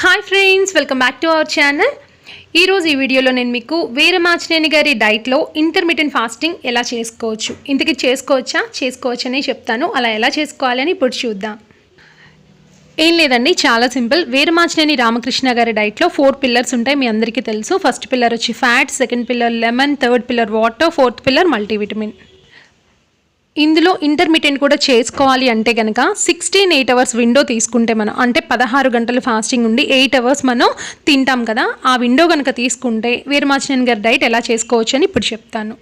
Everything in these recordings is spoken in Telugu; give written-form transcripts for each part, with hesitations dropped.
Hi friends, welcome back to our channel. ఈరోజు ఈ వీడియోలో నేను మీకు వీరమాచినేని గారి డైట్లో ఇంటర్మీడియట్ ఫాస్టింగ్ ఎలా చేసుకోవచ్చు, ఇంతకీ చేసుకోవచ్చనే చెప్తాను. అలా ఎలా చేసుకోవాలని ఇప్పుడు చూద్దాం. ఏం లేదండి, చాలా సింపుల్. వీరమాచినేని రామకృష్ణ గారి డైట్లో 4 పిల్లర్స్ ఉంటాయి, మీ అందరికీ తెలుసు. ఫస్ట్ పిల్లర్ వచ్చి fat, second pillar lemon, third pillar water, fourth pillar multivitamin. ఇందులో ఇంటర్మీడియట్ కూడా చేసుకోవాలి అంటే కనుక 16-8 అవర్స్ విండో తీసుకుంటే మనం, అంటే 16 గంటలు ఫాస్టింగ్ ఉండి 8 అవర్స్ మనం తింటాం కదా, ఆ విండో కనుక తీసుకుంటే వీరమాచినేని గారి డైట్ ఎలా చేసుకోవచ్చు అని ఇప్పుడు చెప్తాను.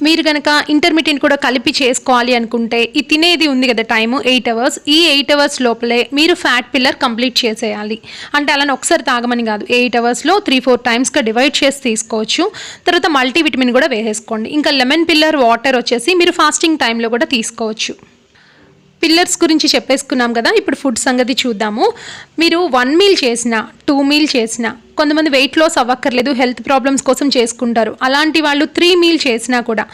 మీరు కనుక ఇంటర్మీడియట్ కూడా కలిపి చేసుకోవాలి అనుకుంటే ఈ తినేది ఉంది కదా టైము 8 అవర్స్, ఈ 8 అవర్స్ లోపలే మీరు ఫ్యాట్ పిల్లర్ కంప్లీట్ చేసేయాలి. అంటే అలానే ఒకసారి తాగమని కాదు, 8 అవర్స్లో 3-4 టైమ్స్గా డివైడ్ చేసి తీసుకోవచ్చు. తర్వాత మల్టీవిటమిన్ కూడా వేసేసుకోండి. ఇంకా లెమన్ పిల్లర్ వాటర్ వచ్చేసి మీరు ఫాస్టింగ్ టైంలో కూడా తీసుకోవచ్చు. పిల్లర్స్ గురించి చెప్పేసుకున్నాం కదా, ఇప్పుడు ఫుడ్ సంగతి చూద్దాము. మీరు 1 మీల్ చేసినా 2 మీల్ చేసినా, కొంతమంది వెయిట్ లాస్ అవ్వక్కర్లేదు, హెల్త్ ప్రాబ్లమ్స్ కోసం చేసుకుంటారు. అలాంటి వాళ్ళు 3 మీల్ చేసినా కూడా,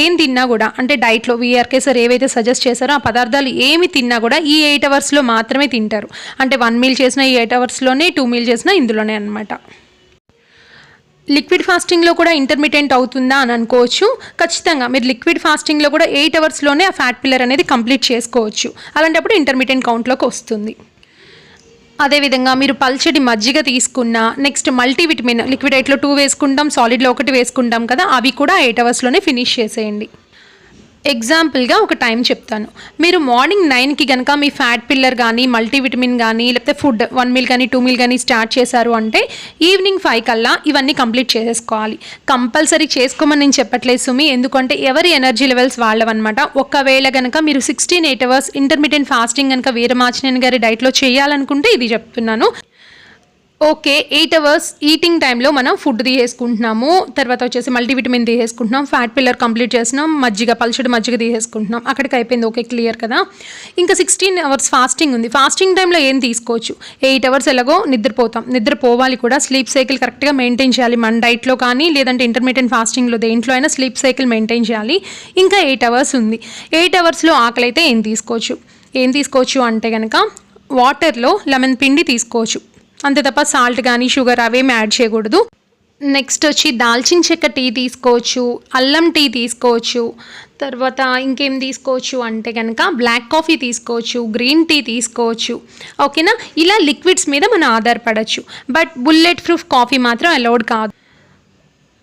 ఏం తిన్నా కూడా, అంటే డైట్లో వీఆర్కే సార్ ఏవైతే సజెస్ట్ చేశారో ఆ పదార్థాలు ఏమి తిన్నా కూడా ఈ 8 అవర్స్లో మాత్రమే తింటారు. అంటే 1 మీల్ చేసినా ఈ 8 అవర్స్లోనే, 2 మీల్ చేసినా ఇందులోనే అనమాట. లిక్విడ్ ఫాస్టింగ్లో కూడా ఇంటర్మీడియట్ అవుతుందా అని అనుకోవచ్చు. ఖచ్చితంగా మీరు లిక్విడ్ ఫాస్టింగ్లో కూడా 8 అవర్స్లోనే ఆ ఫ్యాట్ పిల్లర్ అనేది కంప్లీట్ చేసుకోవచ్చు. అలాంటప్పుడు ఇంటర్మీడియట్ కౌంట్లోకి వస్తుంది. అదేవిధంగా మీరు పల్చడి మజ్జిగ తీసుకున్న, నెక్స్ట్ మల్టీవిటమిన్ లిక్విడ్ డైట్లో 2 వేసుకుంటాం, సాలిడ్లో 1 వేసుకుంటాం కదా, అవి కూడా 8 అవర్స్లోనే ఫినిష్ చేసేయండి. ఎగ్జాంపుల్గా ఒక టైం చెప్తాను. మీరు మార్నింగ్ 9కి కనుక మీ ఫ్యాట్ పిల్లర్ కానీ, మల్టీవిటమిన్ కానీ, లేకపోతే ఫుడ్ 1 మీల్ కానీ 2 మీల్ కానీ స్టార్ట్ చేశారు అంటే ఈవినింగ్ 5 కల్లా ఇవన్నీ కంప్లీట్ చేసేసుకోవాలి. కంపల్సరీ చేసుకోమని నేను చెప్పట్లేదు సుమి, ఎందుకంటే ఎవరి ఎనర్జీ లెవెల్స్ వాళ్ళవన్నమాట. ఒకవేళ కనుక మీరు 16-8 అవర్స్ ఇంటర్మీడియట్ ఫాస్టింగ్ కనుక వీరమాచినేని గారి డైట్లో చేయాలనుకుంటే ఇది చెప్తున్నాను. ఓకే, 8 అవర్స్ ఈటింగ్ టైంలో మనం ఫుడ్ తీసేసుకుంటున్నాము, తర్వాత వచ్చేసి మల్టీవిటమిన్ తీసేసుకుంటున్నాం, ఫ్యాట్ పిల్లర్ కంప్లీట్ చేస్తున్నాం, పల్చడి మజ్జిగ తీసేసుకుంటున్నాం, అక్కడికి అయిపోయింది. ఓకే, క్లియర్ కదా. ఇంకా 16 అవర్స్ ఫాస్టింగ్ ఉంది. ఫాస్టింగ్ టైంలో ఏం తీసుకోవచ్చు? 8 అవర్స్ ఎలాగో నిద్రపోవాలి కూడా. స్లీప్ సైకిల్ కరెక్ట్గా మెయింటైన్ చేయాలి మన డైట్లో కానీ, లేదంటే ఇంటర్మీడియట్ ఫాస్టింగ్లో దేంట్లో అయినా స్లీప్ సైకిల్ మెయింటైన్ చేయాలి. ఇంకా 8 అవర్స్ ఉంది. 8 అవర్స్లో ఆకలి అయితే ఏం తీసుకోవచ్చు అంటే కనుక వాటర్లో లెమన్ పిండి తీసుకోవచ్చు, అంతే తప్ప సాల్ట్ కానీ షుగర్ అవేమి యాడ్ చేయకూడదు. నెక్స్ట్ వచ్చి దాల్చిన చెక్క టీ తీసుకోవచ్చు, అల్లం టీ తీసుకోవచ్చు, తర్వాత ఇంకేం తీసుకోవచ్చు అంటే కనుక బ్లాక్ కాఫీ తీసుకోవచ్చు, గ్రీన్ టీ తీసుకోవచ్చు. ఓకేనా, ఇలా లిక్విడ్స్ మీద మనం ఆధారపడవచ్చు. బట్ బుల్లెట్ ప్రూఫ్ కాఫీ మాత్రం అలౌడ్ కాదు.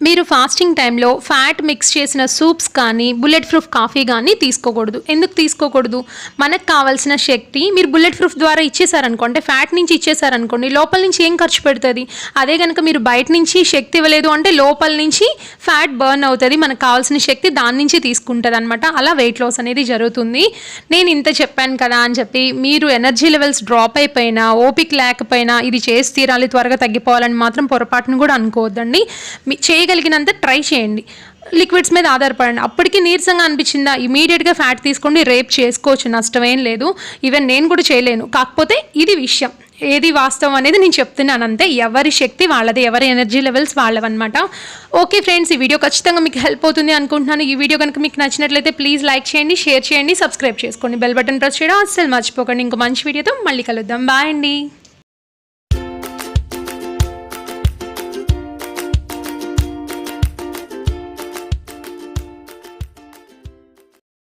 మీరు ఫాస్టింగ్ టైంలో ఫ్యాట్ మిక్స్ చేసిన సూప్స్ కానీ, బుల్లెట్ ప్రూఫ్ కాఫీ కానీ తీసుకోకూడదు. ఎందుకు తీసుకోకూడదు? మనకు కావాల్సిన శక్తి మీరు బుల్లెట్ ప్రూఫ్ ద్వారా ఇచ్చేసారనుకోండి, ఫ్యాట్ నుంచి ఇచ్చేసారనుకోండి, లోపల నుంచి ఏం ఖర్చు పెడుతుంది? అదే కనుక మీరు బయట నుంచి శక్తి ఇవ్వలేదు అంటే లోపల నుంచి ఫ్యాట్ బర్న్ అవుతుంది, మనకు కావాల్సిన శక్తి దాని నుంచి తీసుకుంటుంది అనమాట. అలా వెయిట్ లాస్ అనేది జరుగుతుంది. నేను ఇంత చెప్పాను కదా అని చెప్పి మీరు ఎనర్జీ లెవెల్స్ డ్రాప్ అయిపోయినా, ఓపిక లేకపోయినా ఇది చేసి తీరాలి, త్వరగా తగ్గిపోవాలని మాత్రం పొరపాటును కూడా అనుకోవద్దండి. చేయగలిగినంత ట్రై చేయండి. లిక్విడ్స్ మీద ఆధారపడండి. అప్పటికి నీరసంగా అనిపించిందా, ఇమీడియట్గా ఫ్యాట్ తీసుకోండి, రేప్ చేసుకోవచ్చు, నష్టమేం లేదు. ఈవెన్ నేను కూడా చేయలేను. కాకపోతే ఇది విషయం, ఏది వాస్తవం అనేది నేను చెప్తున్నాను అంతే. ఎవరి శక్తి వాళ్ళది, ఎవరి ఎనర్జీ లెవెల్స్ వాళ్ళవన్నమాట. ఓకే ఫ్రెండ్స్, ఈ వీడియో ఖచ్చితంగా మీకు హెల్ప్ అవుతుంది అనుకుంటున్నాను. ఈ వీడియో కనుక మీకు నచ్చినట్లయితే ప్లీజ్ లైక్ చేయండి, షేర్ చేయండి, సబ్స్క్రైబ్ చేసుకోండి, బెల్ బటన్ ప్రెస్ చేయడం అస్సలు మర్చిపోకండి. ఇంకో మంచి వీడియోతో మళ్ళీ కలుద్దాం. బాయ్ అండి.